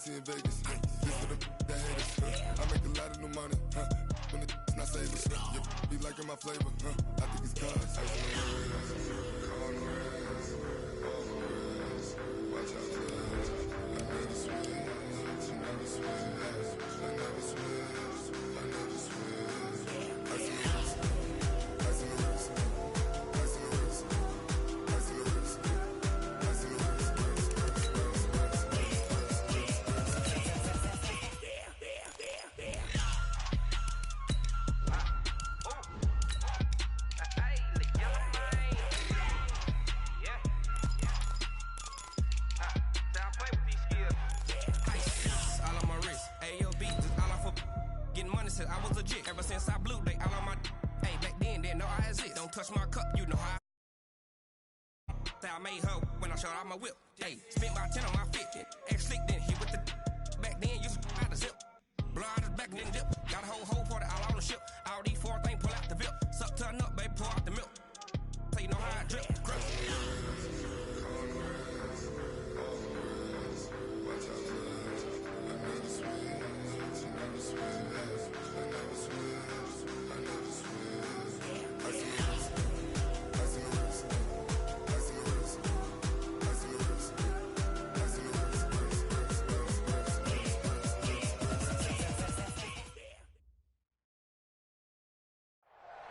Fancy in Vegas. This for the that haters. I make a lot of new money. When it's not savers. Be liking my flavor. I think it's cause. On the res. Watch out, cuz. I never switch. I never switch. I never switch. I never switch. I see the risk. I see the risk. I see the risk. I see the risk. I see the risk. I was legit ever since I blew they all on my hey back then didn't know I exist. Don't touch my cup, you know how I made her when I showed out my whip. Hey, spent about 10 on my fit. Ex slick then hit with the back then used to out the zip. Blow out his back and then dip. Got a whole party all on the ship. All these four things pull out the VIP. Suck turn up, baby, pour out the milk. So you know how I drip. Crip.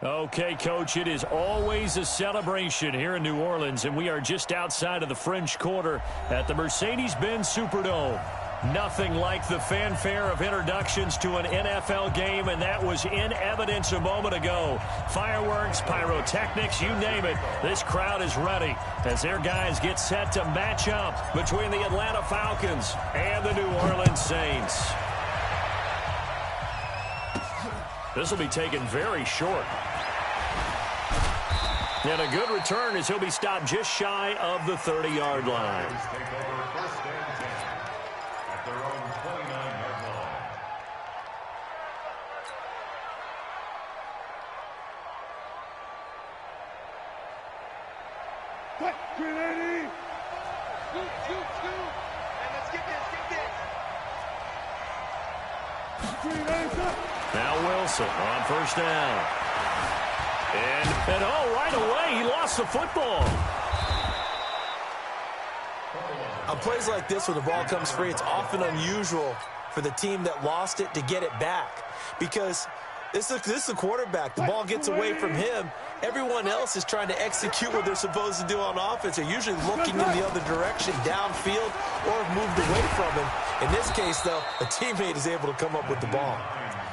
Okay, Coach, it is always a celebration here in New Orleans, and we are just outside of the French Quarter at the Mercedes-Benz Superdome. Nothing like the fanfare of introductions to an NFL game, and that was in evidence a moment ago. Fireworks, pyrotechnics, you name it. This crowd is ready as their guys get set to match up between the Atlanta Falcons and the New Orleans Saints. This will be taken very short. And a good return as he'll be stopped just shy of the 30-yard line. At their own 29-yard line. Cut, 380. Shoot. And let's get this. Now Wilson on first down. And right away, he lost the football. On plays like this where the ball comes free, it's often unusual for the team that lost it to get it back. Because this is the quarterback. The ball gets away from him. Everyone else is trying to execute what they're supposed to do on offense. They're usually looking in the other direction, downfield, or have moved away from him. In this case, though, a teammate is able to come up with the ball.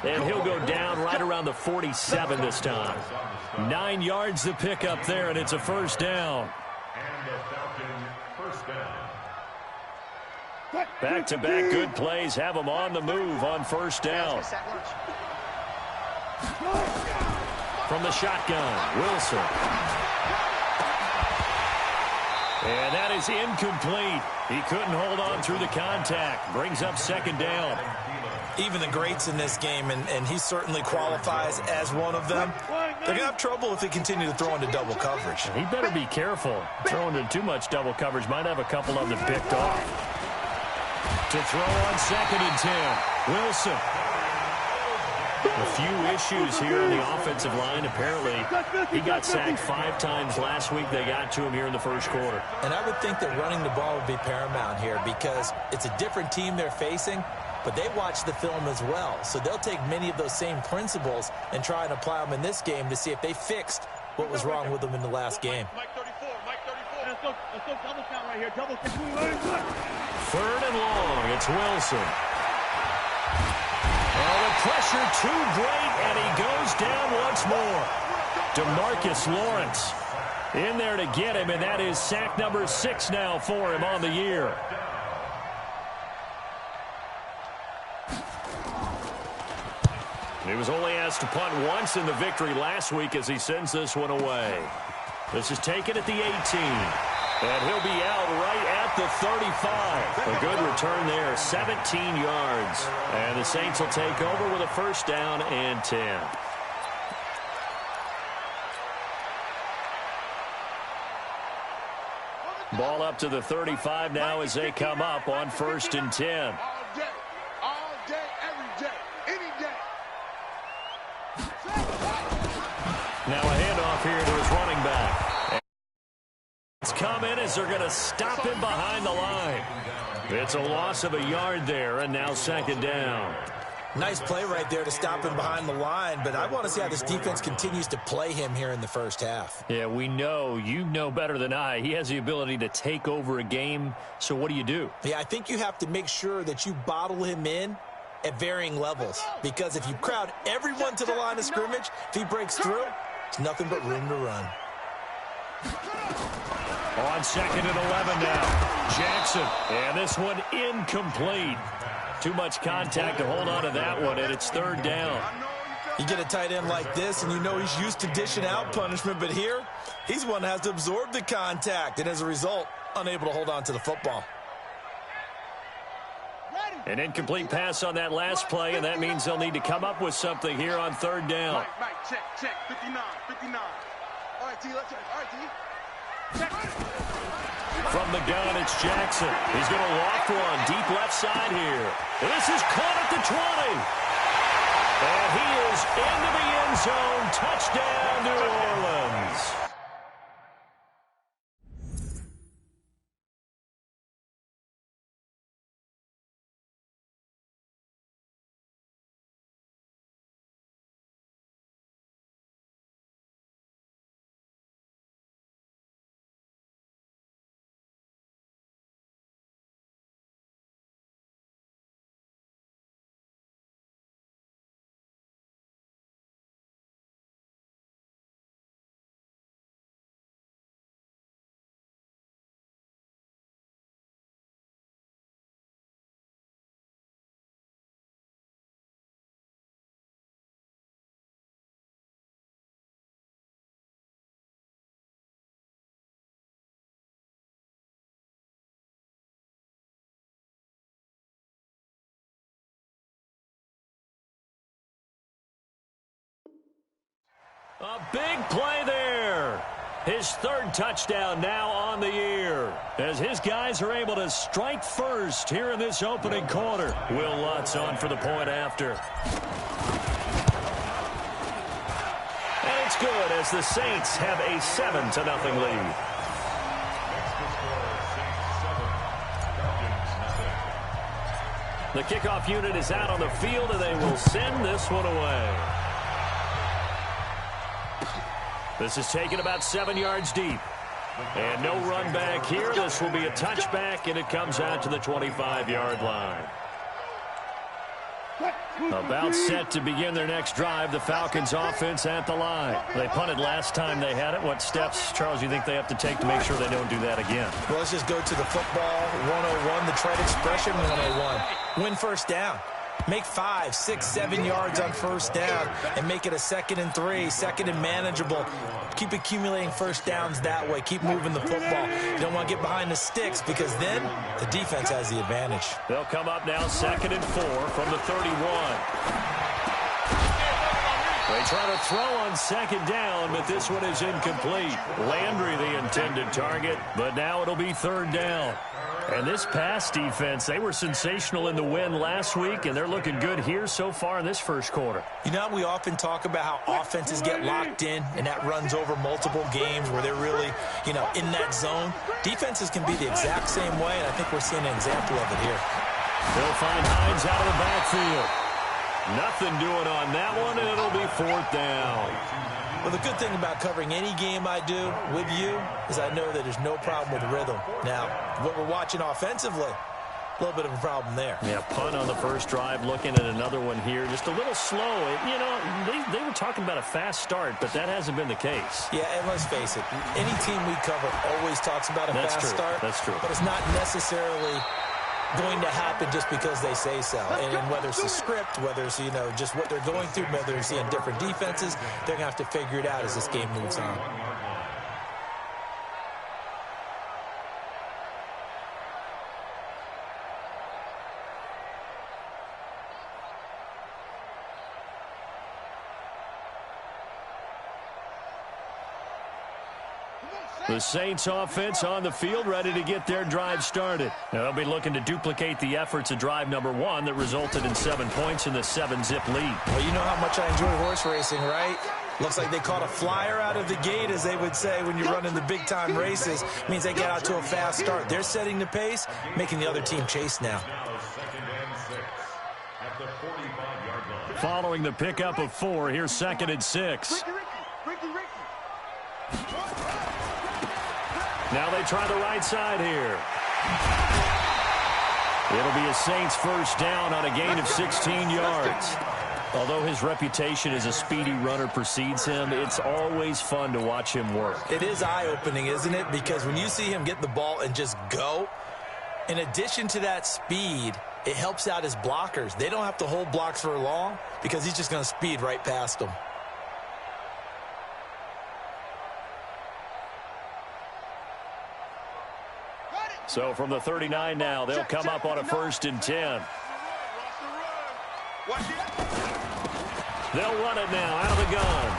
And he'll go down right around the 47 this time. 9 yards to pick up there, and it's a first down. And the Falcons first down. Back-to-back good plays have them on the move on first down. From the shotgun, Wilson. And that is incomplete. He couldn't hold on through the contact. Brings up second down. Even the greats in this game, and he certainly qualifies as one of them, they're going to have trouble if they continue to throw into double coverage. He better be careful. Throwing into too much double coverage might have a couple of them picked off. To throw on 2nd and 10. Wilson. A few issues here on the offensive line. Apparently, he got sacked 5 times last week. They got to him here in the first quarter. And I would think that running the ball would be paramount here because it's a different team they're facing, but they watch the film as well. So they'll take many of those same principles and try and apply them in this game to see if they fixed what was wrong with them in the last game. Mike 34. Let's go double count right here. Double count. 3rd and long. It's Wilson. Oh, the pressure too great, and he goes down once more. DeMarcus Lawrence in there to get him, and that is sack number 6 now for him on the year. He was only asked to punt once in the victory last week as he sends this one away. This is taken at the 18. And he'll be out right at the 35. A good return there, 17 yards. And the Saints will take over with a first down and 10. Ball up to the 35 now as they come up on 1st and 10. come in as they're going to stop him behind the line. It's a loss of a yard there, and now second down. Nice play right there to stop him behind the line, but I want to see how this defense continues to play him here in the first half. Yeah, we know. You know better than I. He has the ability to take over a game, so what do? Yeah, I think you have to make sure that you bottle him in at varying levels, because if you crowd everyone to the line of scrimmage, if he breaks through, it's nothing but room to run. On second and 11 now, Jackson, and this one incomplete. Too much contact to hold on to that one, and it's third down. You get a tight end like this, and you know he's used to dishing out punishment, but here, he's one that has to absorb the contact, and as a result, unable to hold on to the football. An incomplete pass on that last play, and that means they'll need to come up with something here on third down. Right, check, 59. All right, T, let's check. All right, T. Check. From the gun, it's Jackson. He's going to loft one deep left side here. This is caught at the 20. And he is into the end zone. Touchdown, New Orleans. A big play there. His third touchdown now on the year, as his guys are able to strike first here in this opening quarter. Will Lutz on for the point after. And it's good as the Saints have a 7-0 lead. The kickoff unit is out on the field, and they will send this one away. This is taken about 7 yards deep. And no run back here. This will be a touchback, and it comes out to the 25-yard line. About set to begin their next drive, the Falcons offense at the line. They punted last time they had it. What steps, Charles, you think they have to take to make sure they don't do that again? Well, let's just go to the football 101, the trade expression 101. Win first down. Make 5, 6, 7 yards on first down and make it a 2nd and 3, 2nd and manageable. Keep accumulating first downs that way. Keep moving the football. You don't want to get behind the sticks because then the defense has the advantage. They'll come up now 2nd and 4 from the 31. They try to throw on second down, but this one is incomplete. Landry the intended target, but now it'll be third down. And this pass defense, they were sensational in the win last week, and they're looking good here so far in this first quarter. You know, we often talk about how offenses get locked in, and that runs over multiple games where they're really, in that zone. Defenses can be the exact same way, and I think we're seeing an example of it here. They'll find Hines out of the backfield. Nothing doing on that one, and it'll be fourth down. Well, the good thing about covering any game I do with you is I know that there's no problem with rhythm. Now, what we're watching offensively, a little bit of a problem there. Yeah, punt on the first drive, looking at another one here. Just a little slow. They were talking about a fast start, but that hasn't been the case. Yeah, and let's face it, any team we cover always talks about a fast start. That's true. But it's not necessarily going to happen just because they say so. And whether it's the script, whether it's, just what they're going through, whether they're seeing different defenses, they're going to have to figure it out as this game moves on. The Saints offense on the field, ready to get their drive started. Now, they'll be looking to duplicate the efforts of drive number 1 that resulted in 7 points in the 7-zip lead. Well, you know how much I enjoy horse racing, right? Looks like they caught a flyer out of the gate, as they would say when you're running the big-time races. It means they get out to a fast start. They're setting the pace, making the other team chase now. Following the pickup of 4, here's 2nd and 6. Now they try the right side here. It'll be a Saints first down on a gain of 16 yards. Although his reputation as a speedy runner precedes him, it's always fun to watch him work. It is eye-opening, isn't it? Because when you see him get the ball and just go, in addition to that speed, it helps out his blockers. They don't have to hold blocks for long because he's just going to speed right past them. So from the 39 now, they'll come up on a 1st and 10. They'll run it now out of the gun.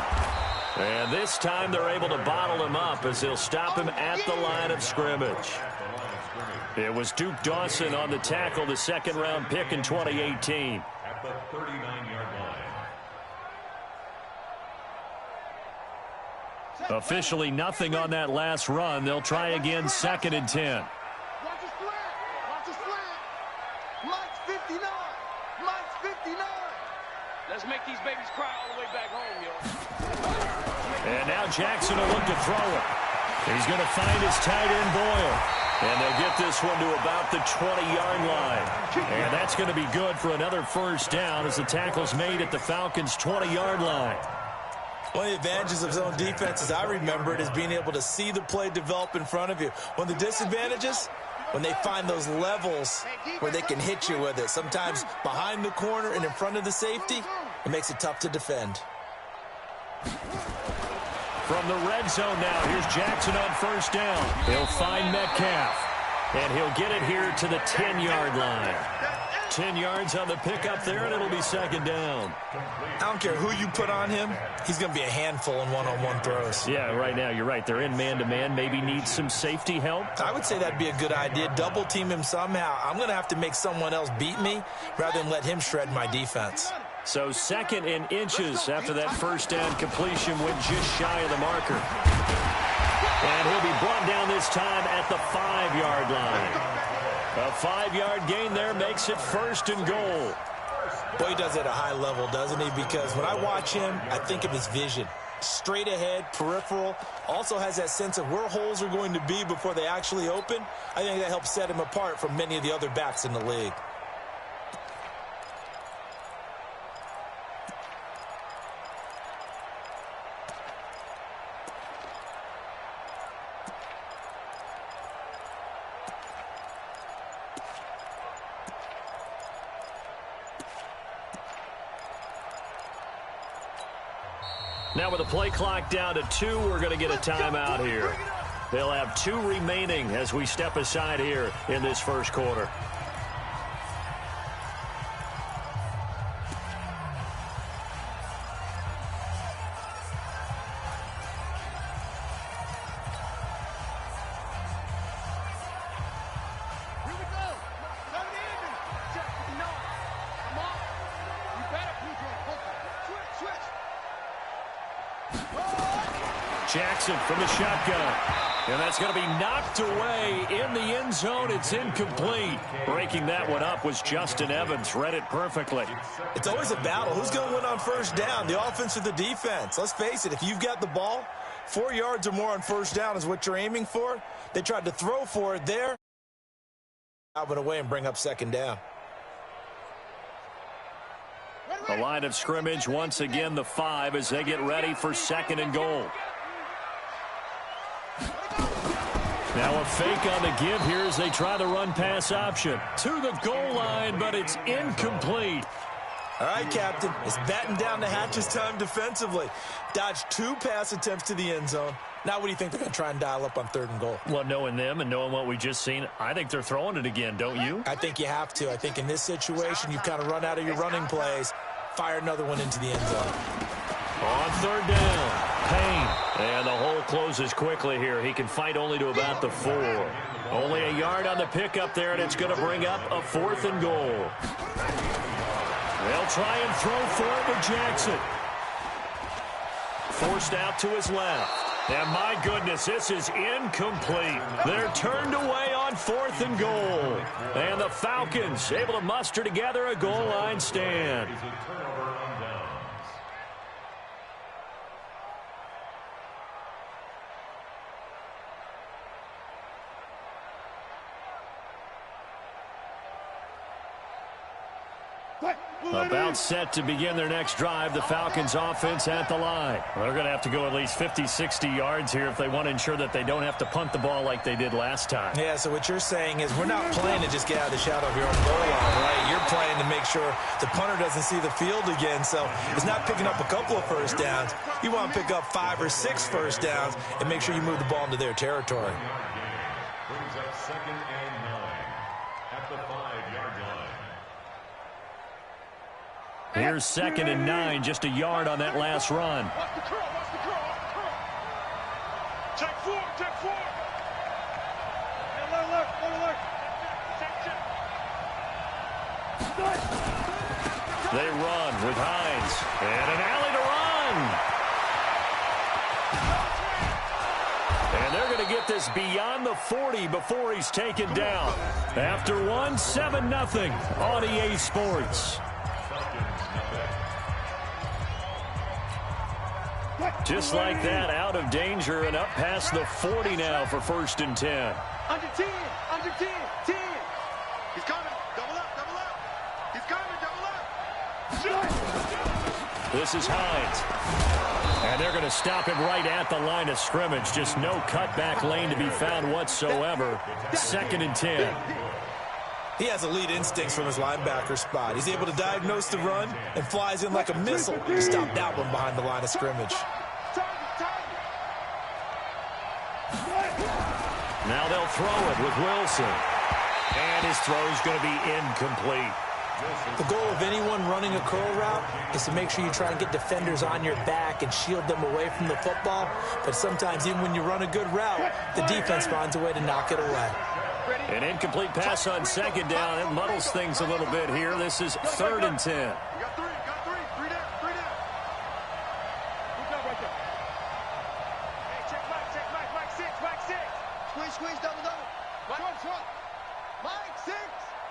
And this time they're able to bottle him up as they'll stop him at the line of scrimmage. It was Duke Dawson on the tackle, the 2nd-round pick in 2018. At the 39-yard line. Officially nothing on that last run. They'll try again, 2nd and 10. Let's make these babies cry all the way back home, yo. And now Jackson will look to throw it. He's going to find his tight end, Boyle. And they'll get this one to about the 20-yard line. And that's going to be good for another first down as the tackle's made at the Falcons' 20-yard line. One of the advantages of zone defense, as I remember it, is being able to see the play develop in front of you. One of the disadvantages, when they find those levels where they can hit you with it. Sometimes behind the corner and in front of the safety, it makes it tough to defend. From the red zone now, here's Jackson on first down. He'll find Metcalf, and he'll get it here to the 10-yard line. 10 yards on the pickup there, and it'll be 2nd down. I don't care who you put on him, he's going to be a handful in one-on-one throws. Yeah, right now, you're right. They're in man-to-man. Maybe need some safety help. I would say that'd be a good idea. Double team him somehow. I'm going to have to make someone else beat me rather than let him shred my defense. So 2nd and inches after that first down completion went just shy of the marker. And he'll be brought down this time at the 5-yard line. A 5-yard gain there makes it 1st and goal. Boy, he does it at a high level, doesn't he? Because when I watch him, I think of his vision. Straight ahead, peripheral, also has that sense of where holes are going to be before they actually open. I think that helps set him apart from many of the other backs in the league. Now with the play clock down to 2, we're going to get a timeout here. They'll have 2 remaining as we step aside here in this first quarter. Jackson from the shotgun. And that's going to be knocked away in the end zone. It's incomplete. Breaking that one up was Justin Evans. Read it perfectly. It's always a battle. Who's going to win on first down, the offense or the defense? Let's face it, if you've got the ball, 4 yards or more on first down is what you're aiming for. They tried to throw for it there. Out and away and bring up 2nd down. The line of scrimmage once again the 5 as they get ready for 2nd and goal. Now a fake on the give here as they try the run-pass option. To the goal line, but it's incomplete. All right, Captain. It's batten down the hatches time defensively. Dodged 2 pass attempts to the end zone. Now what do you think they're going to try and dial up on 3rd and goal? Well, knowing them and knowing what we just seen, I think they're throwing it again, don't you? I think you have to. I think in this situation, you've kind of run out of your running plays. Fire another one into the end zone. On 3rd down. Payne. And the hole closes quickly here. He can fight only to about the 4. Only a yard on the pickup there, and it's going to bring up a 4th and goal. They'll try and throw for it with Jackson. Forced out to his left. And my goodness, this is incomplete. They're turned away on 4th and goal. And the Falcons able to muster together a goal line stand. About set to begin their next drive, the Falcons offense at the line. They're going to have to go at least 50, 60 yards here if they want to ensure that they don't have to punt the ball like they did last time. Yeah, so what you're saying is we're not playing to just get out of the shadow of your own goal line, right? You're playing to make sure the punter doesn't see the field again, so it's not picking up a couple of first downs. You want to pick up 5 or 6 first downs and make sure you move the ball into their territory. Brings up 2nd and 9 at the 5-yard line. Here's 2nd and 9, just a yard on that last run. Watch the curl, watch the curl, watch the curl. Check 4, check 4. And alert. Check. They run with Hines. And an alley to run. And they're going to get this beyond the 40 before he's taken down. After one, 7-0 on EA Sports. Just like that, out of danger and up past the 40 now for 1st and 10. Under 10, 10. He's coming, double up. He's coming, double up. This is Hines. And they're going to stop him right at the line of scrimmage. Just no cutback lane to be found whatsoever. 2nd and 10. He has elite instincts from his linebacker spot. He's able to diagnose the run and flies in like a missile to stop that one behind the line of scrimmage. Now they'll throw it with Wilson. And his throw is going to be incomplete. The goal of anyone running a curl route is to make sure you try and get defenders on your back and shield them away from the football. But sometimes even when you run a good route, the defense finds a way to knock it away. An incomplete pass on 2nd down. It muddles things a little bit here. This is 3rd and 10. You got 3. 3 down. Good job right there. Hey, check Mike 6. Squeeze, double. Short. Mike 6.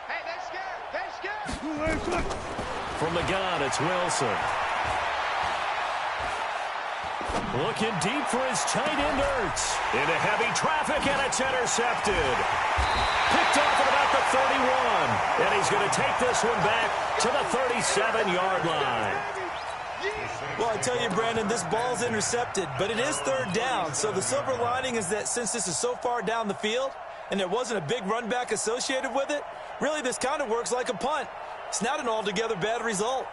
Hey, they're scared. From the gun, it's Wilson. Looking deep for his tight end, Ertz. Into heavy traffic, and it's intercepted. Picked off at about the 31. And he's going to take this one back to the 37-yard line. Well, I tell you, Brandon, this ball's intercepted, but it is 3rd down. So the silver lining is that since this is so far down the field and there wasn't a big run back associated with it, really this kind of works like a punt. It's not an altogether bad result.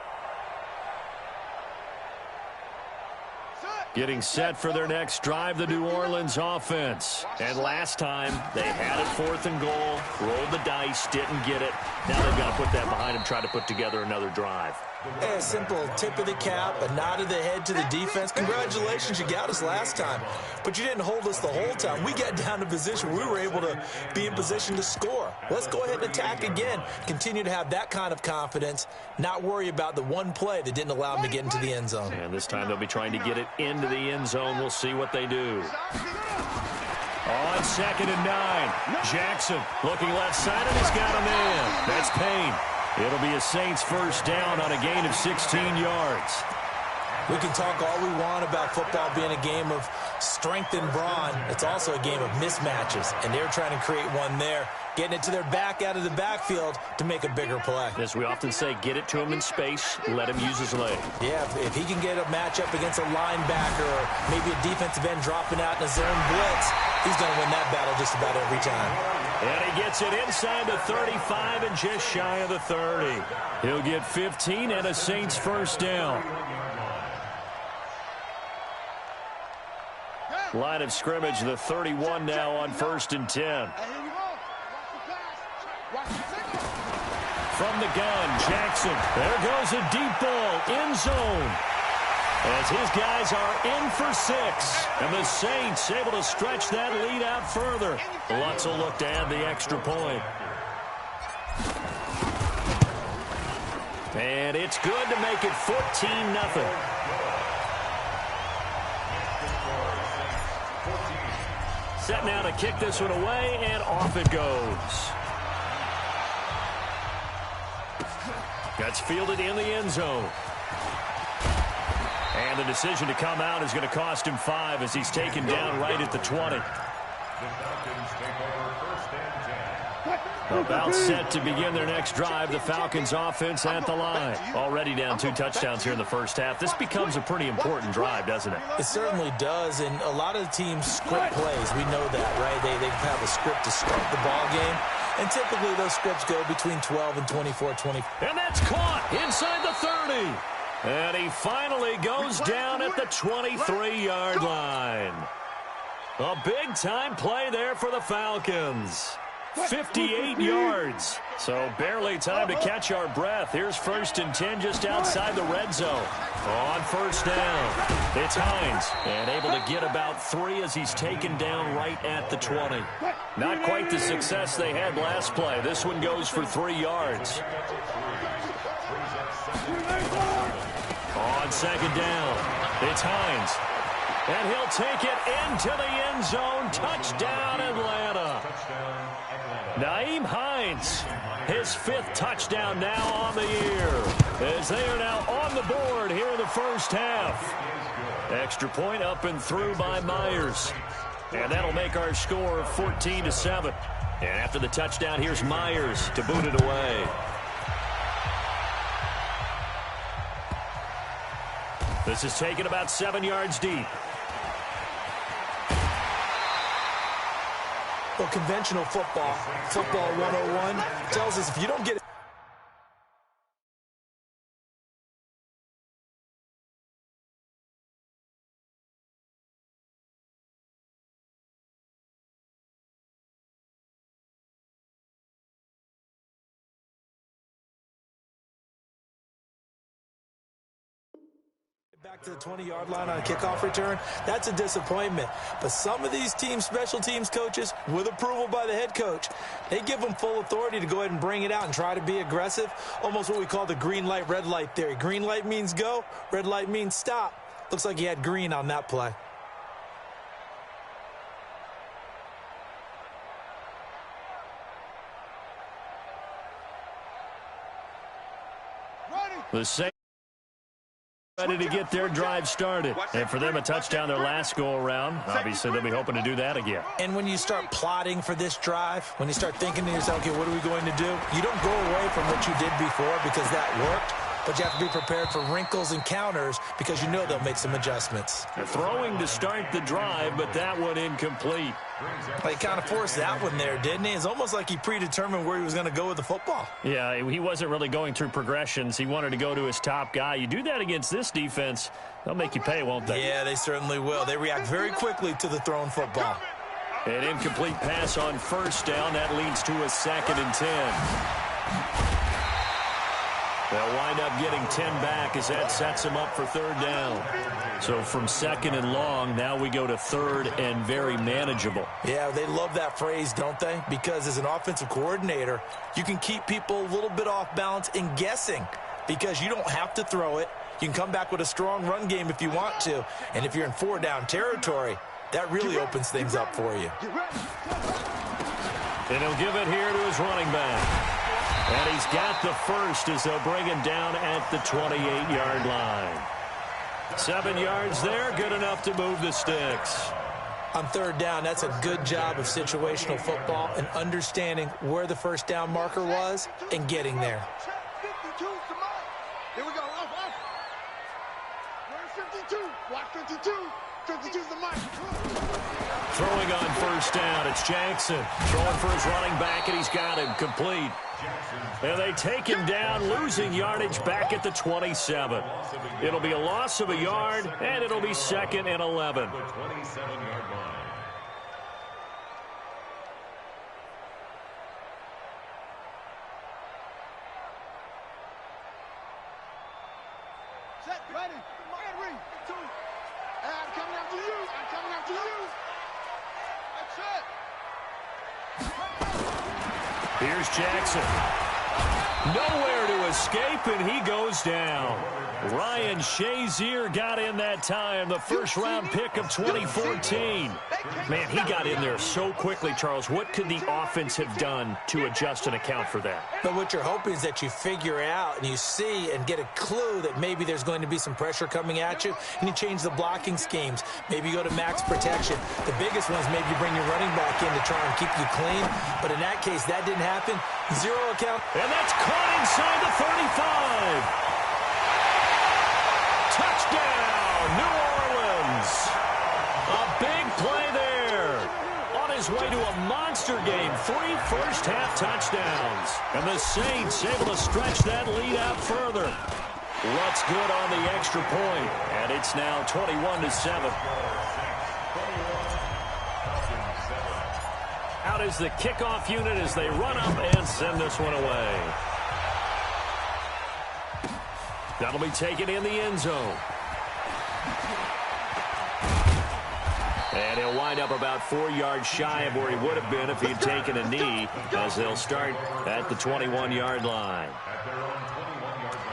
Getting set for their next drive, the New Orleans offense. And last time, they had it 4th and goal, rolled the dice, didn't get it. Now they've got to put that behind them, try to put together another drive. A simple tip of the cap, a nod of the head to the defense. Congratulations, you got us last time. But you didn't hold us the whole time. We got down to position. We were able to be in position to score. Let's go ahead and attack again. Continue to have that kind of confidence. Not worry about the one play that didn't allow them to get into the end zone. And this time they'll be trying to get it into the end zone. We'll see what they do. On 2nd and 9. Jackson looking left side, and he's got a man. That's Payne. It'll be a Saints first down on a gain of 16 yards. We can talk all we want about football being a game of strength and brawn. It's also a game of mismatches, and they're trying to create one there, getting it to their back out of the backfield to make a bigger play. As we often say, get it to him in space, let him use his leg. Yeah, if he can get a matchup against a linebacker or maybe a defensive end dropping out in a zone blitz, he's going to win that battle just about every time. And he gets it inside the 35 and just shy of the 30. He'll get 15 and a Saints first down. Line of scrimmage, the 31 now on 1st and 10. From the gun, Jackson. There goes a deep ball, end zone. as his guys are in for 6. And the Saints able to stretch that lead out further. Lutz will look to add the extra point. And it's good to make it 14-0. Set now to kick this one away, and off it goes. That's fielded in the end zone. And the decision to come out is going to cost him 5 as he's taken down right at the 20. About set to begin their next drive. The Falcons offense at the line. Already down 2 touchdowns here in the first half. This becomes a pretty important drive, doesn't it? It certainly does, and a lot of the teams script plays. We know that, right? They have a script to start the ball game, and typically those scripts go between 12 and 24-20. And that's caught inside the 30. And he finally goes down at the 23-yard line. A big-time play there for the Falcons. 58 yards. So barely time to catch our breath. Here's 1st and 10 just outside the red zone. On first down, it's Hines. And able to get about 3 as he's taken down right at the 20. Not quite the success they had last play. This one goes for 3 yards. On second down, it's Hines. And he'll take it into the end zone. Touchdown, Atlanta. Nyheim Hines, his 5th touchdown now on the year, as they are now on the board here in the first half. Extra point up and through by Myers. And that'll make our score 14-7. And after the touchdown, here's Myers to boot it away. This is taken about 7 yards deep. Well, conventional football 101, tells us if you don't get it. Back to the 20-yard line on a kickoff return, that's a disappointment. But some of these teams, special teams coaches, with approval by the head coach, they give them full authority to go ahead and bring it out and try to be aggressive. Almost what we call the green light, red light theory. Green light means go, red light means stop. Looks like he had green on that play. The Saints ready to get their drive started. And for them, a touchdown their last go-around. Obviously, they'll be hoping to do that again. And when you start plotting for this drive, when you start thinking to yourself, okay, what are we going to do? You don't go away from what you did before because that worked, but you have to be prepared for wrinkles and counters because you know they'll make some adjustments. They're throwing to start the drive, but that one incomplete. He kind of forced that one there, didn't he? It's almost like he predetermined where he was going to go with the football. Yeah, he wasn't really going through progressions. He wanted to go to his top guy. You do that against this defense, they'll make you pay, won't they? Yeah, they certainly will. They react very quickly to the thrown football. An incomplete pass on first down. That leads to a 2nd and 10. They'll wind up getting 10 back as that sets them up for 3rd down. So from 2nd and long, now we go to 3rd and very manageable. Yeah, they love that phrase, don't they? Because as an offensive coordinator, you can keep people a little bit off balance and guessing because you don't have to throw it. You can come back with a strong run game if you want to. And if you're in 4-down territory, that really opens things up for you. And he'll give it here to his running back. And he's got the first as they'll bring him down at the 28-yard line. 7 yards there, good enough to move the sticks. On 3rd down, that's a good job of situational football and understanding where the first down marker was and getting there. 52's the mark. Here we go. Off. Where's 52? Watch 52. 52's the mark. Throwing on first down, it's Jackson. Throwing for his running back, and he's got him complete. And they take him down, losing yardage back at the 27. It'll be a loss of a yard, and it'll be 2nd and 11. The 27-yard line. Set, ready. And 3, 2. I'm coming after you. I'm coming after you. That's it. Here's Jackson. Nowhere to escape, and he goes down. Ryan Shazier got in that time, the first-round pick of 2014. Man, he got in there so quickly, Charles. What could the offense have done to adjust and account for that? But what you're hoping is that you figure out and you see and get a clue that maybe there's going to be some pressure coming at you, and you change the blocking schemes. Maybe you go to max protection. The biggest one is maybe you bring your running back in to try and keep you clean. But in that case, that didn't happen. 0 account. And that's caught inside the 35. Touchdown, New Orleans. A big play there. On his way to a monster game, 3 first-half touchdowns. And the Saints able to stretch that lead out further. What's good on the extra point? And it's now 21-7. Out is the kickoff unit as they run up and send this one away. That'll be taken in the end zone. And he'll wind up about 4 yards shy of where he would have been if he'd taken a knee, as they'll start at the 21-yard line. At their own 21-yard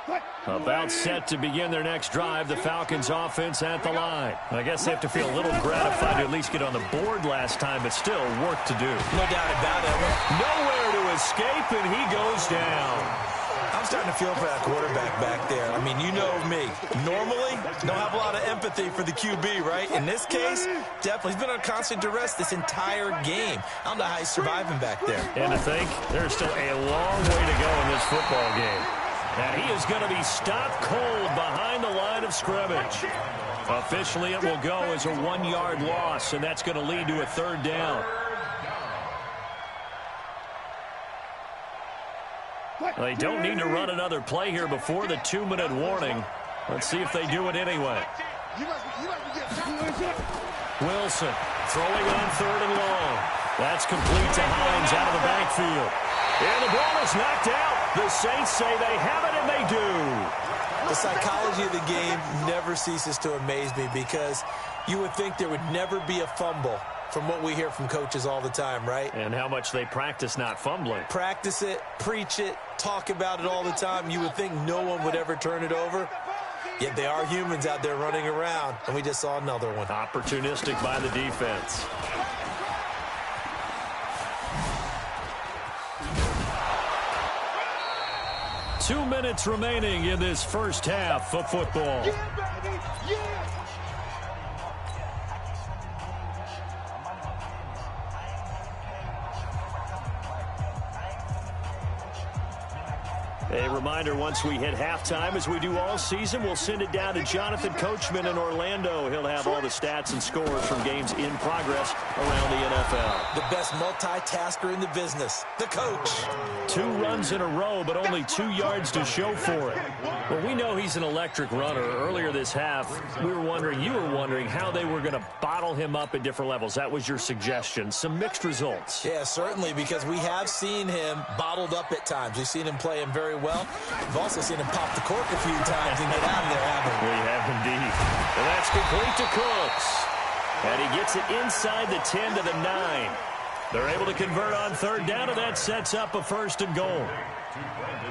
line. About set to begin their next drive, the Falcons offense at the line. I guess they have to feel a little gratified to at least get on the board last time, but still work to do. No doubt about it. Nowhere to escape, and he goes down. I'm starting to feel for that quarterback back there. I mean, you know me. Normally, don't have a lot of empathy for the QB, right? In this case, definitely. He's been on constant duress this entire game. I don't know how he's surviving back there. And to think, there's still a long way to go in this football game. And he is going to be stopped cold behind the line of scrimmage. Officially, it will go as a 1-yard loss, and that's going to lead to a 3rd down. They don't need to run another play here before the 2-minute warning. Let's see if they do it anyway. Wilson throwing on 3rd and long. That's complete to Hines out of the backfield. And the ball is knocked out. The Saints say they have it, and they do. The psychology of the game never ceases to amaze me because you would think there would never be a fumble from what we hear from coaches all the time, right? And how much they practice not fumbling. Practice it, preach it, talk about it all the time. You would think no one would ever turn it over. Yet they are humans out there running around, and we just saw another one. Opportunistic by the defense. Two minutes remaining in this first half of football. Yeah, baby. Yeah. A reminder, once we hit halftime, as we do all season, we'll send it down to Jonathan Coachman in Orlando. He'll have all the stats and scores from games in progress around the NFL. The best multitasker in the business, the coach. 2 runs in a row, but only 2 yards to show for it. Well, we know he's an electric runner. Earlier this half, you were wondering how they were going to bottle him up at different levels. That was your suggestion. Some mixed results. Yeah, certainly, because we have seen him bottled up at times. We've seen him play him very well. We've also seen him pop the cork a few times and get out of there, haven't we? We have indeed. And that's complete to Cooks. And he gets it inside the 10 to the 9. They're able to convert on 3rd down, and that sets up a 1st and goal.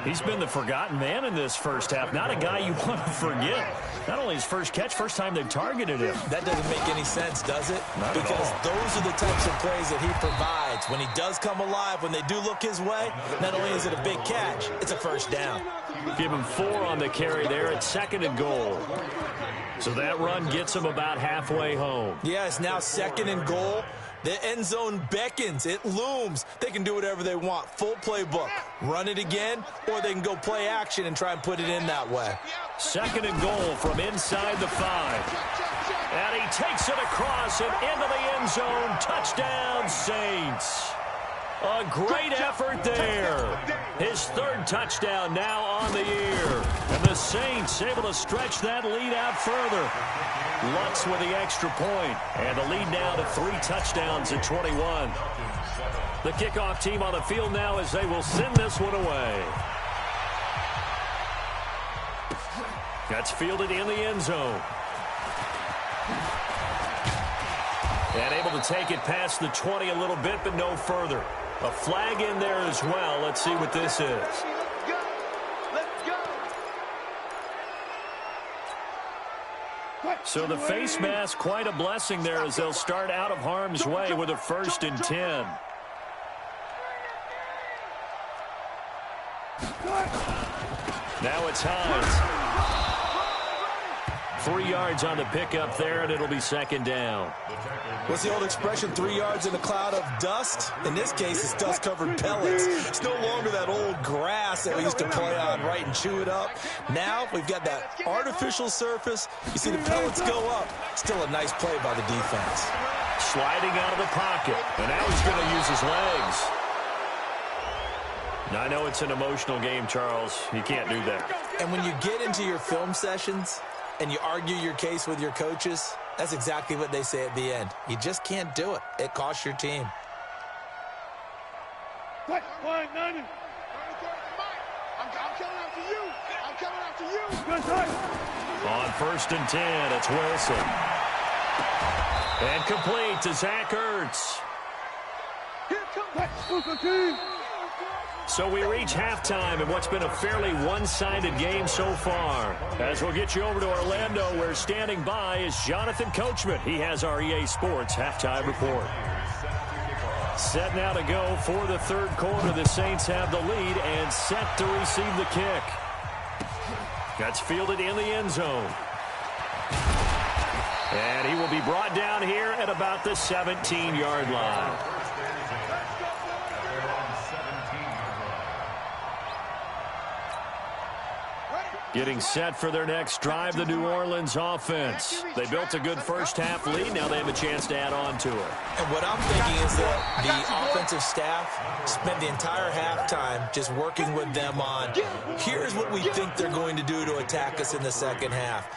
He's been the forgotten man in this first half. Not a guy you want to forget. Not only his first catch, first time they've targeted him. That doesn't make any sense, does it? Not because at all. those are the types of plays that he provides. When he does come alive, when they do look his way, not only is it a big catch, it's a 1st down. Give him 4 on the carry there at 2nd and goal. So that run gets him about halfway home. Yeah, it's now 2nd and goal. The end zone beckons. It looms. They can do whatever they want. Full playbook. Run it again, or they can go play action and try and put it in that way. 2nd and goal from inside the 5. And he takes it across and into the end zone. Touchdown, Saints. A great effort there. His 3rd touchdown now on the year. And the Saints able to stretch that lead out further. Lutz with the extra point. And the lead now to 3 touchdowns at 21. The kickoff team on the field now as they will send this one away. That's fielded in the end zone. And able to take it past the 20 a little bit, but no further. A flag in there as well. Let's see what this is. So the face mask, quite a blessing there as they'll start out of harm's way with a 1st and 10. Now it's Hines. 3 yards on the pickup there, and it'll be 2nd down. What's the old expression, 3 yards in a cloud of dust? In this case, it's dust-covered pellets. It's no longer that old grass that we used to play on, right, and chew it up. Now we've got that artificial surface. You see the pellets go up. Still a nice play by the defense. Sliding out of the pocket, and now he's going to use his legs. Now, I know it's an emotional game, Charles. You can't do that. And when you get into your film sessions and you argue your case with your coaches, that's exactly what they say at the end. You just can't do it. It costs your team. I'm coming after you. I'm coming after you. On 1st and 10, it's Wilson. And complete to Zach Ertz. Here comes So we reach halftime in what's been a fairly one-sided game so far. As we'll get you over to Orlando, where standing by is Jonathan Coachman. He has our EA Sports halftime report. Set now to go for the 3rd quarter. The Saints have the lead and set to receive the kick. That's fielded in the end zone. And he will be brought down here at about the 17-yard line. Getting set for their next drive, the New Orleans offense. They built a good first-half lead. Now they have a chance to add on to it. And what I'm thinking is that the offensive staff spent the entire halftime just working with them on, here's what we think they're going to do to attack us in the second half.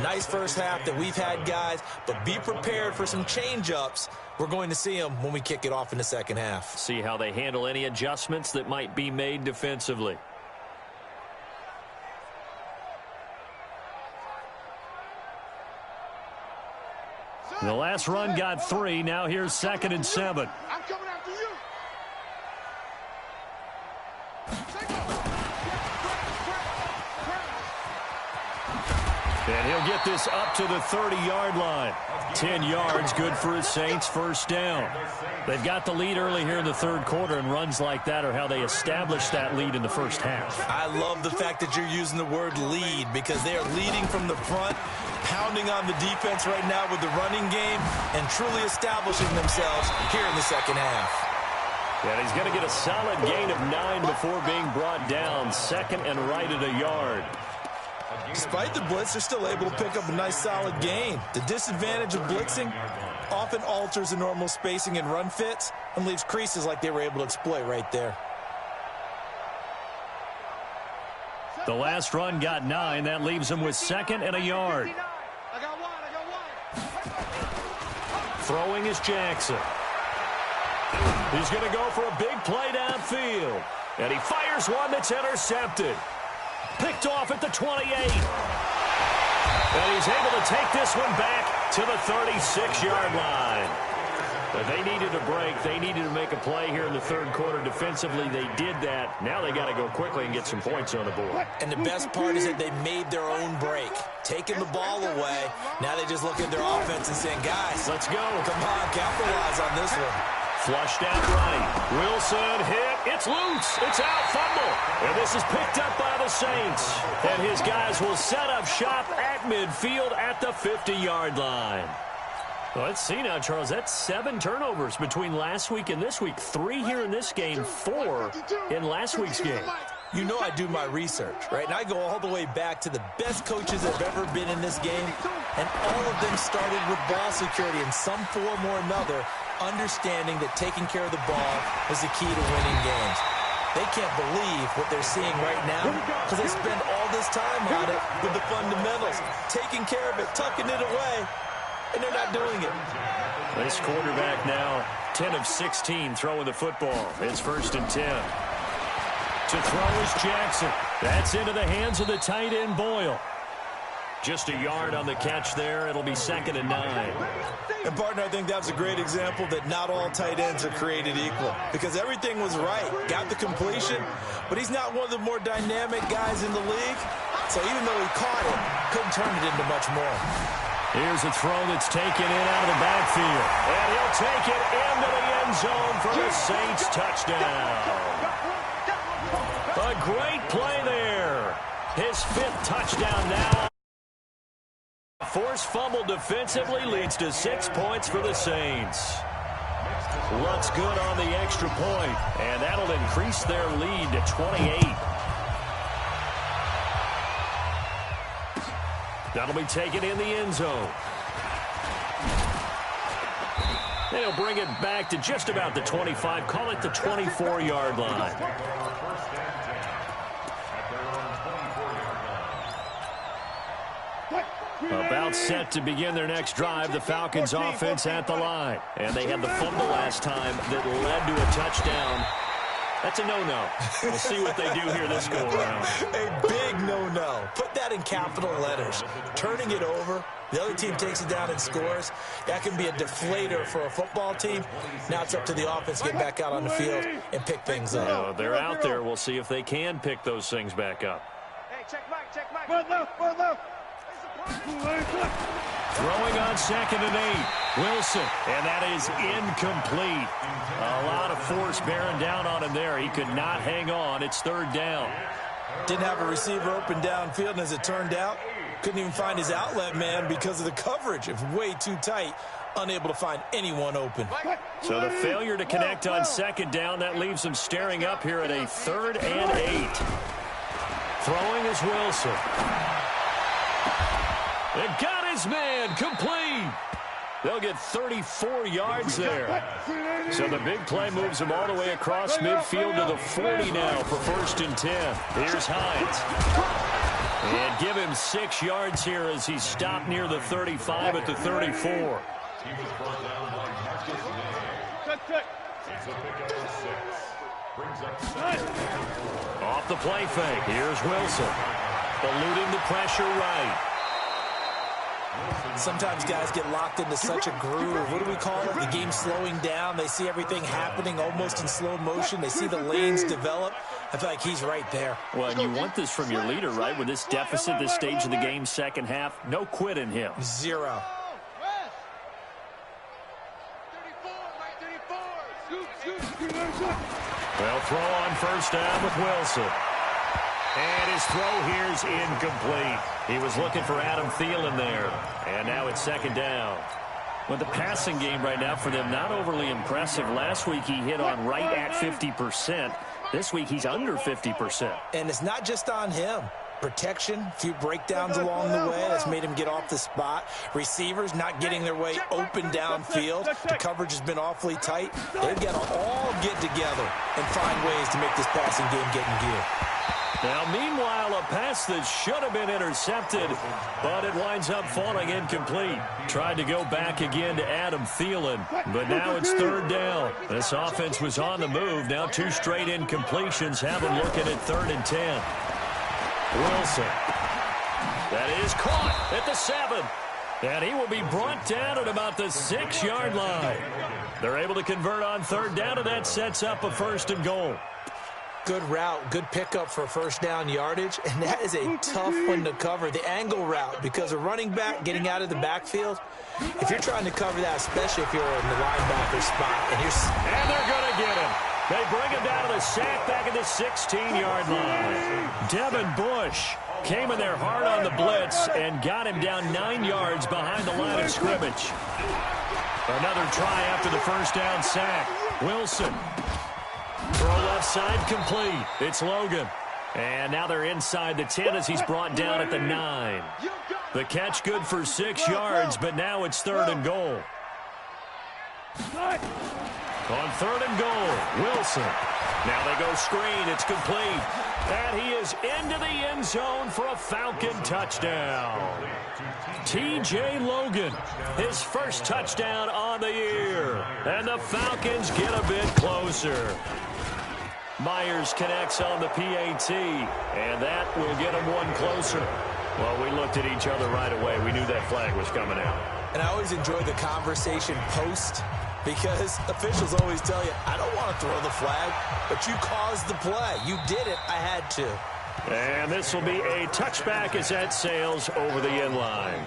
Nice first half that we've had, guys, but be prepared for some change-ups. We're going to see them when we kick it off in the second half. See how they handle any adjustments that might be made defensively. The last run got 3. Now here's 2nd and 7. I'm coming after you. And he'll get this up to the 30-yard line. 10 yards, good for his Saints, 1st down. They've got the lead early here in the 3rd quarter, and runs like that are how they establish that lead in the first half. I love the fact that you're using the word lead, because they are leading from the front, pounding on the defense right now with the running game, and truly establishing themselves here in the second half. And he's going to get a solid gain of 9 before being brought down. 2nd and right at a yard. Despite the blitz, they're still able to pick up a nice solid gain. The disadvantage of blitzing often alters the normal spacing and run fits and leaves creases like they were able to exploit right there. The last run got 9. That leaves him with 2nd and a yard. I got wide. Throwing is Jackson. He's going to go for a big play downfield. And he fires one that's intercepted. Picked off at the 28. And he's able to take this one back to the 36-yard line. But they needed a break. They needed to make a play here in the 3rd quarter. Defensively, they did that. Now they got to go quickly and get some points on the board. And the best part is that they made their own break. Taking the ball away. Now they just look at their offense and saying, guys, let's go. Come on, capitalize on this one. Flushed out right. Wilson hit. It's loose. It's out. Fumble. And this is picked up by the Saints. And his guys will set up shop at midfield at the 50-yard line. Well, let's see now, Charles. That's 7 turnovers between last week and this week. 3 here in this game, 4 in last week's game. You know I do my research, right? And I go all the way back to the best coaches that have ever been in this game. And all of them started with ball security in some form or another, understanding that taking care of the ball was the key to winning games. They can't believe what they're seeing right now because they spend all this time on it with the fundamentals, taking care of it, tucking it away, and they're not doing it. This quarterback now 10 of 16 throwing the football. It's 1st and 10. To throw is Jackson. That's into the hands of the tight end Boyle. Just a yard on the catch there. It'll be 2nd and 9. And, partner, I think that's a great example that not all tight ends are created equal because everything was right. Got the completion, but he's not one of the more dynamic guys in the league. So even though he caught it, couldn't turn it into much more. Here's a throw that's taken in out of the backfield. And he'll take it into the end zone for the Saints touchdown. A great play there. His 5th touchdown now. Forced fumble defensively leads to 6 points for the Saints. Looks good on the extra point, and that'll increase their lead to 28. That'll be taken in the end zone. And he'll bring it back to just about the 25. Call it the 24-yard line. About set to begin their next drive, the Falcons offense at the line. And they had the fumble last time that led to a touchdown. That's a no-no. We'll see what they do here this go-around. A big no-no. Put that in capital letters. Turning it over, the other team takes it down and scores. That can be a deflator for a football team. Now it's up to the offense to get back out on the field and pick things up. They're out there. We'll see if they can pick those things back up. Hey, check Mike, check Mike. Run left. Throwing on 2nd and 8. Wilson, and that is incomplete. A lot of force bearing down on him there. He could not hang on. It's 3rd down. Didn't have a receiver open downfield, and as it turned out, couldn't even find his outlet man because of the coverage. It was way too tight, unable to find anyone open. So the failure to connect on 2nd down, that leaves him staring up here at a 3rd and 8. Throwing is Wilson. It got his man complete. They'll get 34 yards there. So the big play moves them all the way across midfield to the 40 now for 1st and 10. Here's Hines. And give him 6 yards here as he's stopped near the 35 at the 34. Off the play fake. Here's Wilson. Eluding the pressure right. Sometimes guys get locked into such a groove. What do we call it? The game slowing down. They see everything happening almost in slow motion. They see the lanes develop. I feel like he's right there. Well, and you want this from your leader, right? With this deficit, this stage of the game, 2nd half, no quit in him. 0. Well, throw on 1st down with Wilson. And his throw here is incomplete. He was looking for Adam Thielen there. And now it's 2nd down. With the passing game right now for them, not overly impressive. Last week he hit on right at 50%. This week he's under 50%. And it's not just on him. Protection, a few breakdowns along the way. That's made him get off the spot. Receivers not getting their way open downfield. The coverage has been awfully tight. They've got to all get together and find ways to make this passing game get in gear. Now, meanwhile, a pass that should have been intercepted, but it winds up falling incomplete. Tried to go back again to Adam Thielen, but now it's 3rd down. This offense was on the move. Now 2 straight incompletions have them looking at 3rd and 10. Wilson. That is caught at the 7. And he will be brought down at about the 6-yard line. They're able to convert on 3rd down, and that sets up a 1st and goal. Good route, good pickup for 1st down yardage, and that is a tough one to cover, the angle route, because a running back getting out of the backfield, if you're trying to cover that, especially if you're in the linebacker spot, and they're going to get him. They bring him down to the sack back at the 16-yard line. Devin Bush came in there hard on the blitz and got him down 9 yards behind the line of scrimmage. Another try after the 1st down sack. Wilson. Throw left side complete. It's Logan. And now they're inside the 10 as he's brought down at the 9. The catch good for 6 yards, but now it's 3rd and goal. On 3rd and goal, Wilson. Now they go screen. It's complete. And he is into the end zone for a Falcon touchdown. T.J. Logan, his first touchdown on the year. And the Falcons get a bit closer. Myers connects on the PAT, and that will get him 1 closer. Well, we looked at each other right away. We knew that flag was coming out. And I always enjoy the conversation post because officials always tell you, I don't want to throw the flag, but you caused the play. You did it. I had to. And this will be a touchback as that sails over the end line.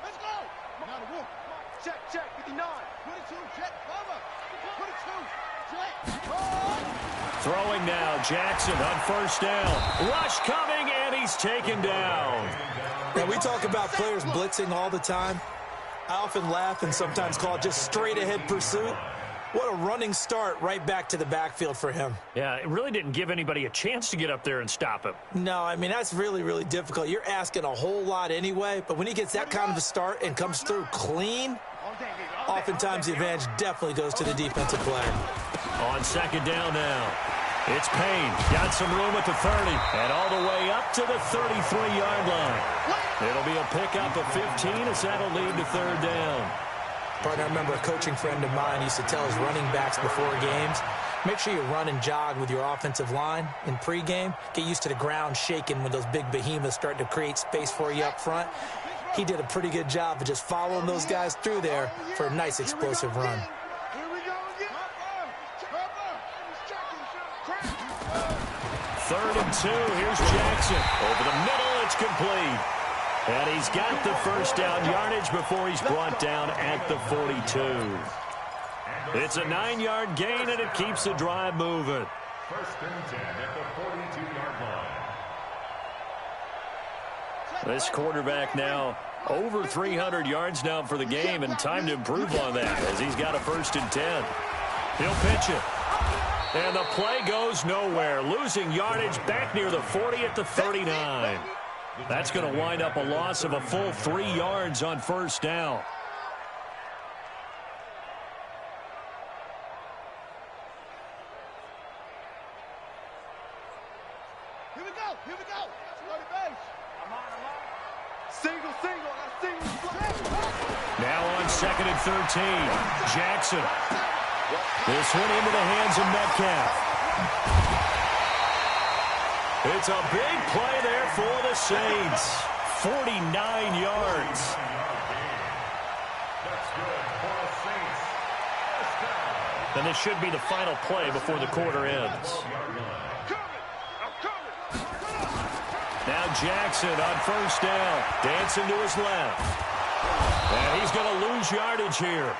Let's go. Now the walk. Check, 59. 22, check, cover. 22, check. Throwing now, Jackson on first down. Rush coming, and he's taken down. Now, we talk about players blitzing all the time. I often laugh and sometimes call it just straight-ahead pursuit. What a running start right back to the backfield for him. Yeah, it really didn't give anybody a chance to get up there and stop him. No, I mean, that's really, really difficult. You're asking a whole lot anyway, but when he gets that kind of a start and comes through clean, oftentimes the advantage definitely goes to the defensive player. On second down now, it's Payne. Got some room at the 30 and all the way up to the 33-yard line. It'll be a pickup of 15 as that'll lead to third down. Partner, I remember a coaching friend of mine used to tell his running backs before games, make sure you run and jog with your offensive line in pregame. Get used to the ground shaking when those big behemoths start to create space for you up front. He did a pretty good job of just following those guys through there for a nice explosive run. Here we go again. Third and 2. Here's Jackson. Over the middle, it's complete. And he's got the first down yardage before he's brought down at the 42. It's a 9-yard gain, and it keeps the drive moving. First and 10 at the 42-yard line. This quarterback now over 300 yards now for the game, and time to improve on that as he's got a first and 10. He'll pitch it. And the play goes nowhere. Losing yardage back near the 40 at the 39. That's going to wind up a loss of a full 3 yards on first down. Here we go. Here we go. Third base. I'm on. Single. Now on second and 13. Jackson. This one into the hands of Metcalf. It's a big play there for the Saints. 49 yards. That's good for the Saints. First down. And this should be the final play before the quarter ends. Now Jackson on first down. Dancing to his left. And he's going to lose yardage here,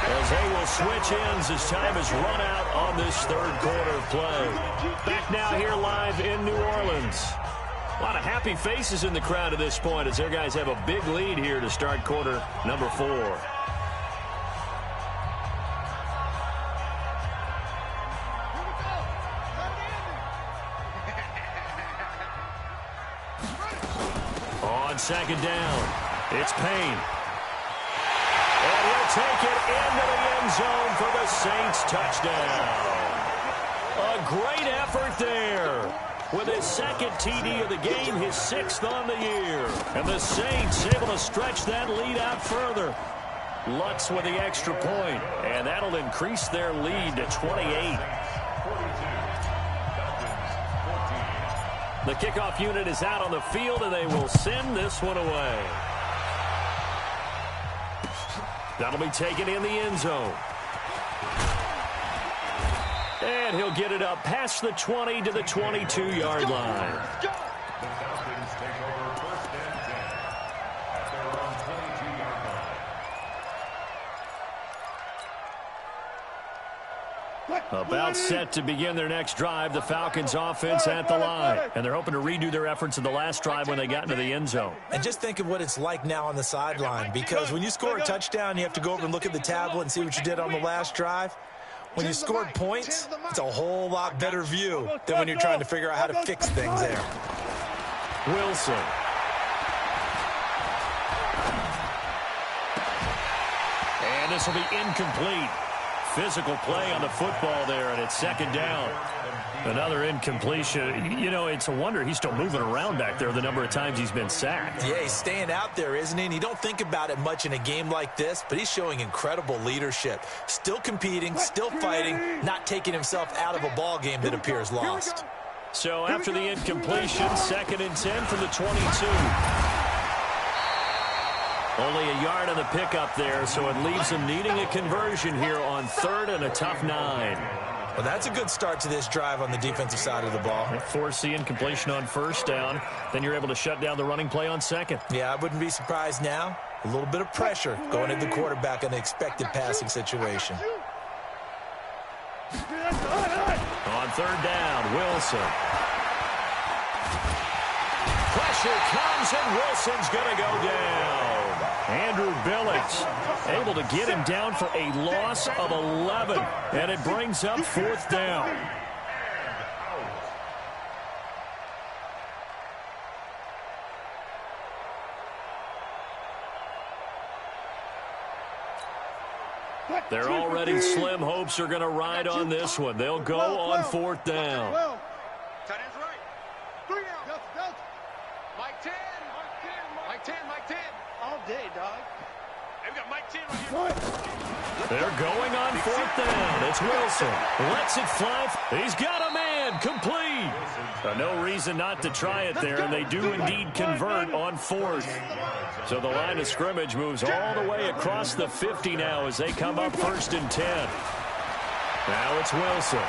as they will switch ends as time is run out on this third quarter of play. Back now here live in New Orleans. A lot of happy faces in the crowd at this point as their guys have a big lead here to start quarter number 4. On second down, it's Payne. And he'll take it into the end zone for the Saints touchdown. A great effort there. With his second TD of the game, his 6th on the year. And the Saints able to stretch that lead out further. Lutz with the extra point, and that'll increase their lead to 28. The kickoff unit is out on the field, and they will send this one away. That'll be taken in the end zone. And he'll get it up past the 20 to the 22-yard line. The Falcons take over first and 10 at their own 22-yard line. About set to begin their next drive, the Falcons offense at the line. And they're hoping to redo their efforts in the last drive when they got into the end zone. And just think of what it's like now on the sideline, because when you score a touchdown, you have to go over and look at the tablet and see what you did on the last drive. When you scored points, it's a whole lot better view than when you're trying to figure out how to fix things there. Wilson. And this will be incomplete. physical play on the football there, and it's second down. Another incompletion. You know, it's a wonder he's still moving around back there the number of times he's been sacked. Yeah, he's staying out there, isn't he? And you don't think about it much in a game like this, but he's showing incredible leadership. Still competing, still fighting, not taking himself out of a ball game that appears lost. So after the incompletion, 2nd and 10 from the 22. Only a yard on the pickup there, so it leaves him needing a conversion here on 3rd and a tough 9. Well, that's a good start to this drive on the defensive side of the ball. Force the incompletion on 1st down. Then you're able to shut down the running play on 2nd. Yeah, I wouldn't be surprised now. A little bit of pressure going at the quarterback in the expected passing situation. On 3rd down, Wilson. Pressure comes, and Wilson's going to go down. Andrew Billings able to get him down for a loss of 11, and it brings up 4th down. Their already slim hopes are going to ride on this one. They'll go on 4th down. Tight end's right. 3 down. Mike 10. Mike 10. Mike 10. All day, dog. Hey, we got Mike 10 right here. They're going on 4th down. It's Wilson. Lets it fly. He's got a man. Complete. No reason not to try it there, and they do indeed convert on 4th. So the line of scrimmage moves all the way across the 50 now as they come up 1st and 10. Now it's Wilson.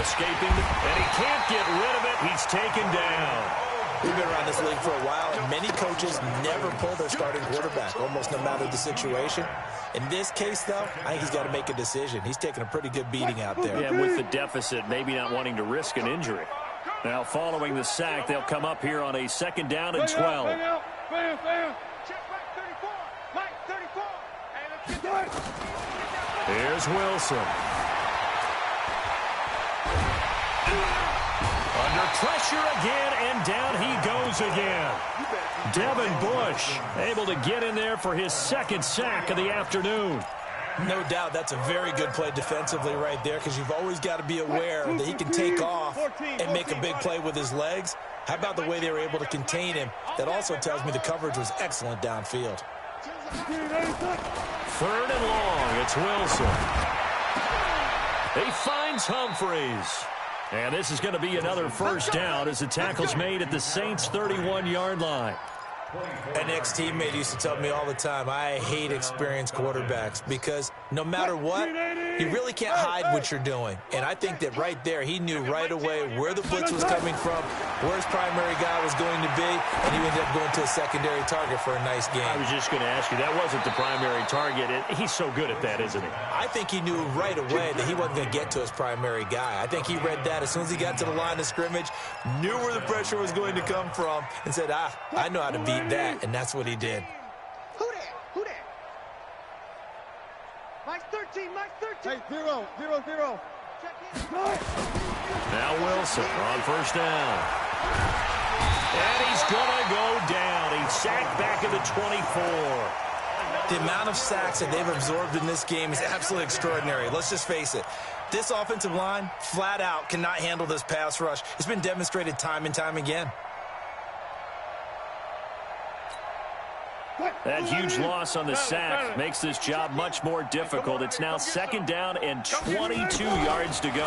Escaping, and he can't get rid of it. He's taken down. We've been around this league for a while, and many coaches never pull their starting quarterback, almost no matter the situation. In this case, though, I think he's got to make a decision. He's taking a pretty good beating out there. Yeah, with the deficit, maybe not wanting to risk an injury. Now, following the sack, they'll come up here on a 2nd down and 12. Check Mike 34. Mike 34. Hey, let's get that. Here's Wilson. Under pressure again, and down he goes again. Devin Bush able to get in there for his 2nd sack of the afternoon. No doubt that's a very good play defensively right there, because you've always got to be aware that he can take off and make a big play with his legs. How about the way they were able to contain him? That also tells me the coverage was excellent downfield. 3rd and long, it's Wilson. He finds Humphreys. And this is going to be another 1st down as the tackle's made at the Saints' 31-yard line. An ex-teammate used to tell me all the time, I hate experienced quarterbacks, because no matter what, you really can't hide what you're doing. And I think that right there, he knew right away where the blitz was coming from, where his primary guy was going to be, and he ended up going to a secondary target for a nice game. I was just going to ask you, that wasn't the primary target. He's so good at that, isn't he? I think he knew right away that he wasn't going to get to his primary guy. I think he read that as soon as he got to the line of scrimmage, knew where the pressure was going to come from, and said, I know how to beat that, and that's what he did. Who that? Who that? Mike 13. Mike 13. Hey, 0. Check in. Now Wilson on 1st down. And he's going to go down. He's sacked back at the 24. The amount of sacks that they've absorbed in this game is absolutely extraordinary. Let's just face it. This offensive line, flat out, cannot handle this pass rush. It's been demonstrated time and time again. That huge loss on the sack makes this job much more difficult. It's now 2nd down and 22 yards to go.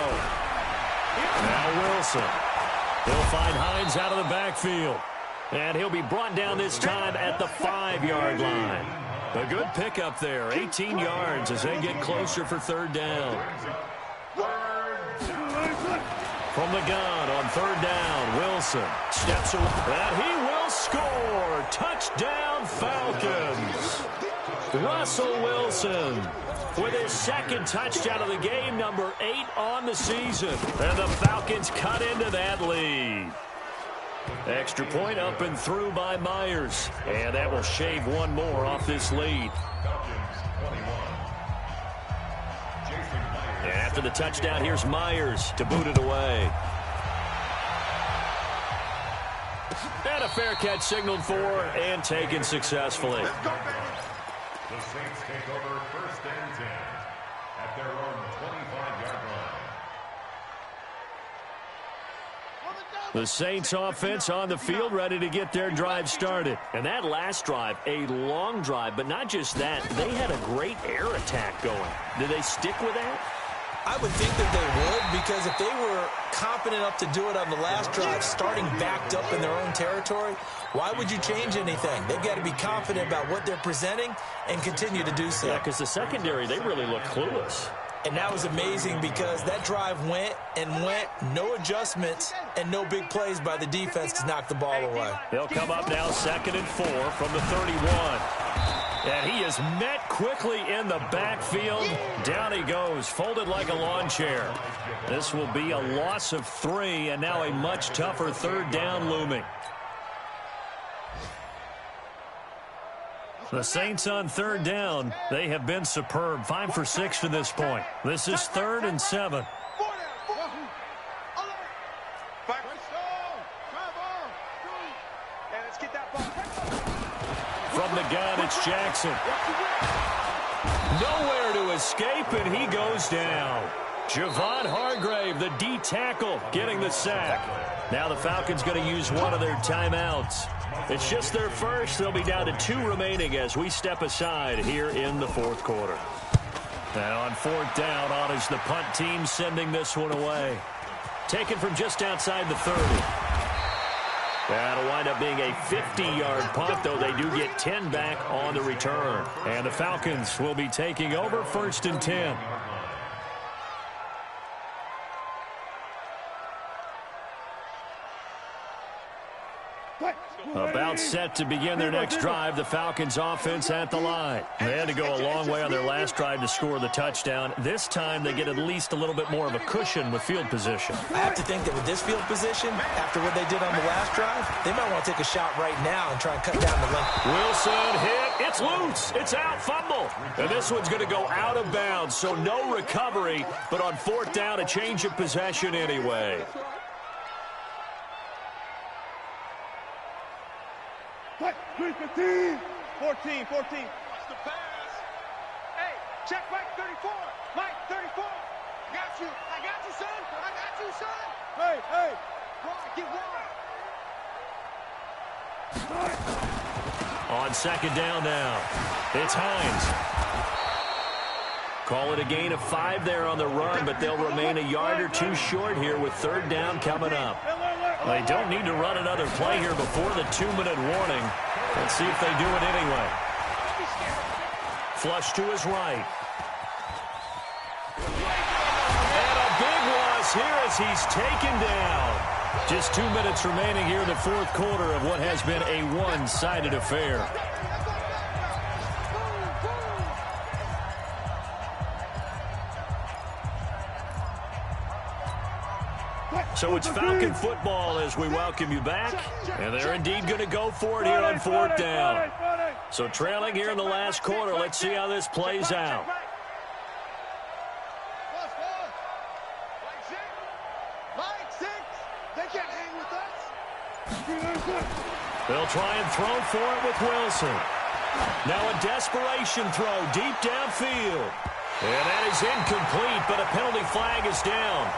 Now Wilson. He'll find Hines out of the backfield. And he'll be brought down this time at the 5-yard line. A good pickup there, 18 yards as they get closer for 3rd down. From the gun on 3rd down, Wilson steps away, and he will score. Touchdown, Falcons. Russell Wilson with his 2nd touchdown of the game, number 8 on the season. And the Falcons cut into that lead. Extra point up and through by Myers. And that will shave one more off this lead. And after the touchdown, here's Myers to boot it away. And a fair catch signaled for and taken successfully. The Saints take over 1st and 10. at their own 25-yard line. The Saints offense on the field ready to get their drive started. And that last drive, a long drive, but not just that. They had a great air attack going. Did they stick with that? I would think that they would, because if they were confident enough to do it on the last drive, starting backed up in their own territory, why would you change anything? They've got to be confident about what they're presenting and continue to do so. Yeah, because the secondary, they really look clueless. And that was amazing because that drive went and went, no adjustments, and no big plays by the defense to knock the ball away. They'll come up now 2nd and 4 from the 31. And he is met quickly in the backfield. Down he goes, folded like a lawn chair. This will be a loss of 3, and now a much tougher 3rd down looming. The Saints on 3rd down, they have been superb. 5 for 6 to this point. This is 3rd and 7. From the gun, it's Jackson. Nowhere to escape, and he goes down. Javon Hargrave, the D tackle, getting the sack. Now the Falcons going to use one of their timeouts. It's just their first. They'll be down to 2 remaining as we step aside here in the 4th quarter. And on 4th down, on is the punt team sending this one away. Taken from just outside the 30. That'll wind up being a 50-yard punt, though they do get 10 back on the return. And the Falcons will be taking over 1st and 10. About set to begin their next drive, the Falcons offense at the line. They had to go a long way on their last drive to score the touchdown. This time they get at least a little bit more of a cushion with field position. I have to think that with this field position, after what they did on the last drive, they might want to take a shot right now and try and cut down the length. Wilson hit. It's loose. It's out. Fumble. And this one's going to go out of bounds, so no recovery, but on 4th down, a change of possession anyway. 14. Watch the pass. Hey, check Mike 34. Mike 34. I got you, son. I got you, son. Hey. Get wide. On 2nd down now, it's Hines. Call it a gain of 5 there on the run, but they'll remain a yard or 2 short here with 3rd down coming up. They don't need to run another play here before the 2-minute warning. Let's see if they do it anyway. Flush to his right. And a big loss here as he's taken down. Just 2 minutes remaining here in the 4th quarter of what has been a one-sided affair. So it's Falcon football as we welcome you back. And they're indeed going to go for it here on 4th down. So trailing here in the last quarter. Let's see how this plays out. They'll try and throw for it with Wilson. Now a desperation throw deep downfield. And that is incomplete, but a penalty flag is down.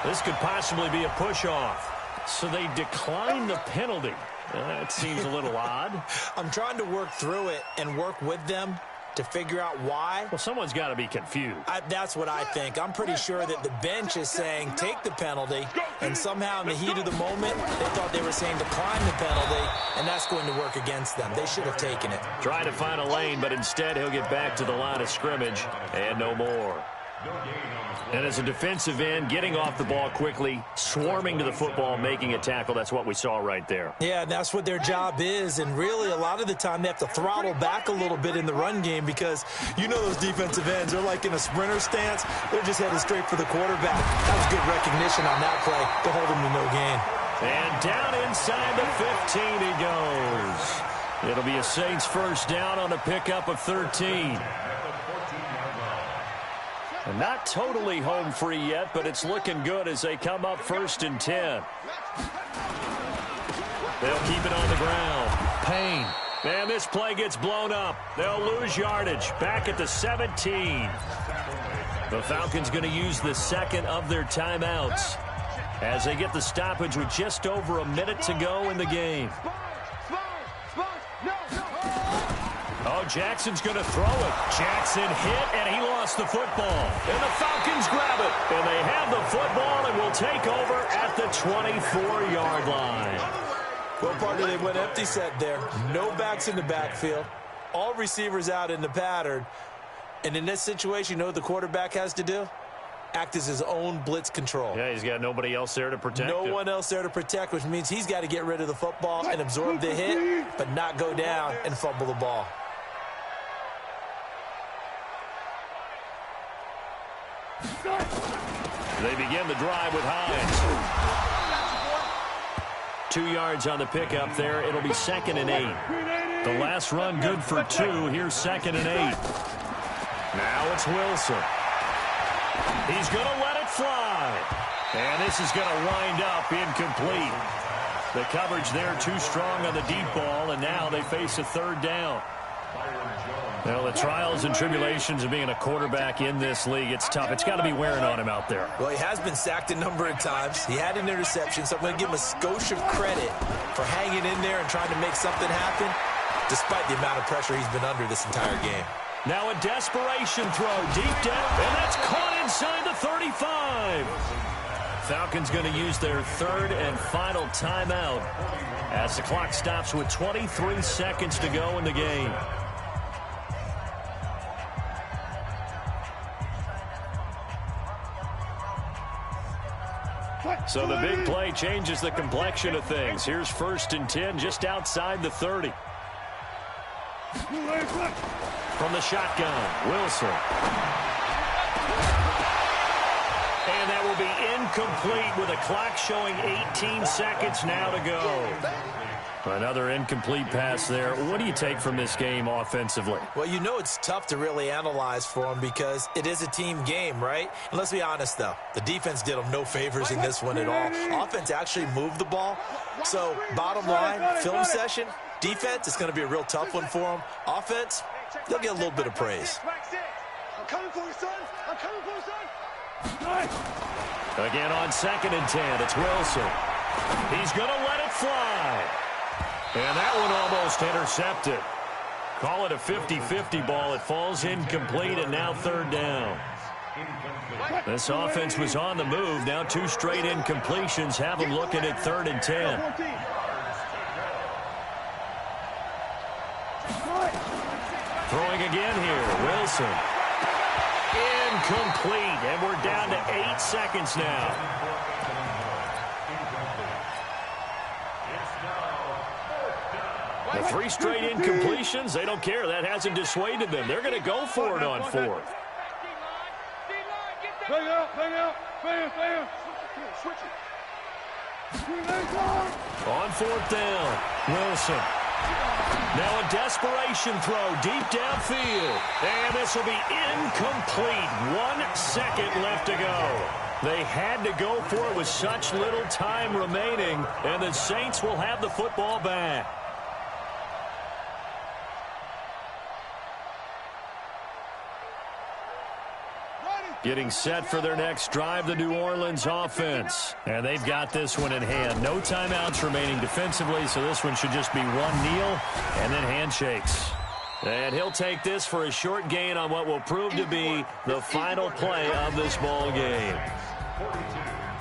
This could possibly be a push-off. So they decline the penalty. That seems a little odd. I'm trying to work through it and work with them to figure out why. Well, someone's got to be confused. That's what I think. I'm pretty sure that the bench is saying take the penalty, and somehow in the heat of the moment, they thought they were saying decline the penalty, and that's going to work against them. They should have taken it. Trying to find a lane, but instead he'll get back to the line of scrimmage, and no more. And as a defensive end, getting off the ball quickly, swarming to the football, making a tackle, that's what we saw right there. Yeah, that's what their job is, and really a lot of the time they have to throttle back a little bit in the run game because you know those defensive ends, they're like in a sprinter stance. They're just headed straight for the quarterback. That was good recognition on that play to hold him to no gain. And down inside the 15 he goes. It'll be a Saints first down on a pickup of 13. And not totally home free yet, but it's looking good as they come up 1st and 10. They'll keep it on the ground. Payne. And this play gets blown up. They'll lose yardage. Back at the 17. The Falcons going to use the second of their timeouts as they get the stoppage with just over a minute to go in the game. Oh, Jackson's going to throw it. Jackson hit, and he lost the football. And the Falcons grab it. And they have the football and will take over at the 24-yard line. Well, partner, they went empty set there. No backs in the backfield. All receivers out in the pattern. And in this situation, you know what the quarterback has to do? Act as his own blitz control. Yeah, he's got nobody else there to protect him. No one else there to protect, which means he's got to get rid of the football and absorb the hit, but not go down and fumble the ball. They begin the drive with Hines. 2 yards on the pickup there. It'll be 2nd and 8. The last run good for 2. Here's 2nd and 8. Now it's Wilson. He's going to let it fly. And this is going to wind up incomplete. The coverage there too strong on the deep ball, and now they face a 3rd down. Well, the trials and tribulations of being a quarterback in this league, it's tough. It's got to be wearing on him out there. Well, he has been sacked a number of times. He had an interception, so I'm going to give him a skosh of credit for hanging in there and trying to make something happen, despite the amount of pressure he's been under this entire game. Now a desperation throw deep down, and that's caught inside the 35. Falcons going to use their 3rd and final timeout as the clock stops with 23 seconds to go in the game. So the big play changes the complexion of things. Here's 1st and 10 just outside the 30. From the shotgun, Wilson. And that will be incomplete with a clock showing 18 seconds now to go. Another incomplete pass there. What do you take from this game offensively? Well, you know it's tough to really analyze for them because it is a team game, right? And let's be honest, though. The defense did them no favors in this one at all. Offense actually moved the ball. So, bottom line, film session, defense, it's going to be a real tough one for them. Offense, they'll get a little bit of praise. I'm coming for you, son. I'm coming for you, son. Again on 2nd and 10, it's Wilson. He's going to let it fly. And that one almost intercepted. Call it a 50-50 ball. It falls incomplete, and now 3rd down. This offense was on the move. Now 2 straight incompletions have them looking at 3rd and 10. Throwing again here, Wilson. Incomplete, and we're down to 8 seconds now. The 3 straight incompletions, they don't care. That hasn't dissuaded them. They're going to go for it on 4th. On 4th down, Wilson. Now a desperation throw deep downfield. And this will be incomplete. 1 second left to go. They had to go for it with such little time remaining, and the Saints will have the football back. Getting set for their next drive, the New Orleans offense. And they've got this one in hand. No timeouts remaining defensively, so this one should just be 1 kneel and then handshakes. And he'll take this for a short gain on what will prove to be the final play of this ball game.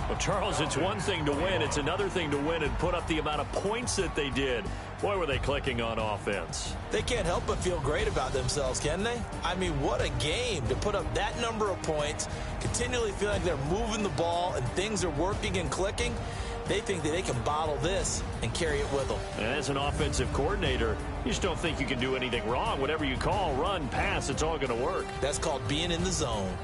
Well, Charles, it's one thing to win. It's another thing to win and put up the amount of points that they did. Boy, were they clicking on offense. They can't help but feel great about themselves, can they? I mean, what a game to put up that number of points, continually feel like they're moving the ball and things are working and clicking. They think that they can bottle this and carry it with them. And as an offensive coordinator, you just don't think you can do anything wrong. Whatever you call, run, pass, it's all going to work. That's called being in the zone.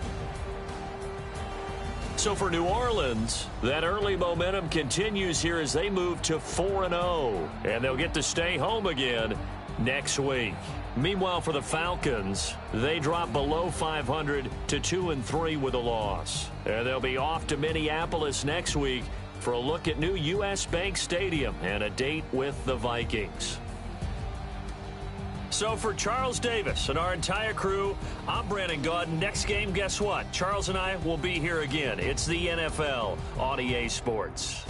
So for New Orleans, that early momentum continues here as they move to 4-0. And they'll get to stay home again next week. Meanwhile, for the Falcons, they drop below 500 to 2-3 with a loss. And they'll be off to Minneapolis next week for a look at new U.S. Bank Stadium and a date with the Vikings. So for Charles Davis and our entire crew, I'm Brandon Gaudin. Next game, guess what? Charles and I will be here again. It's the NFL on EA Sports.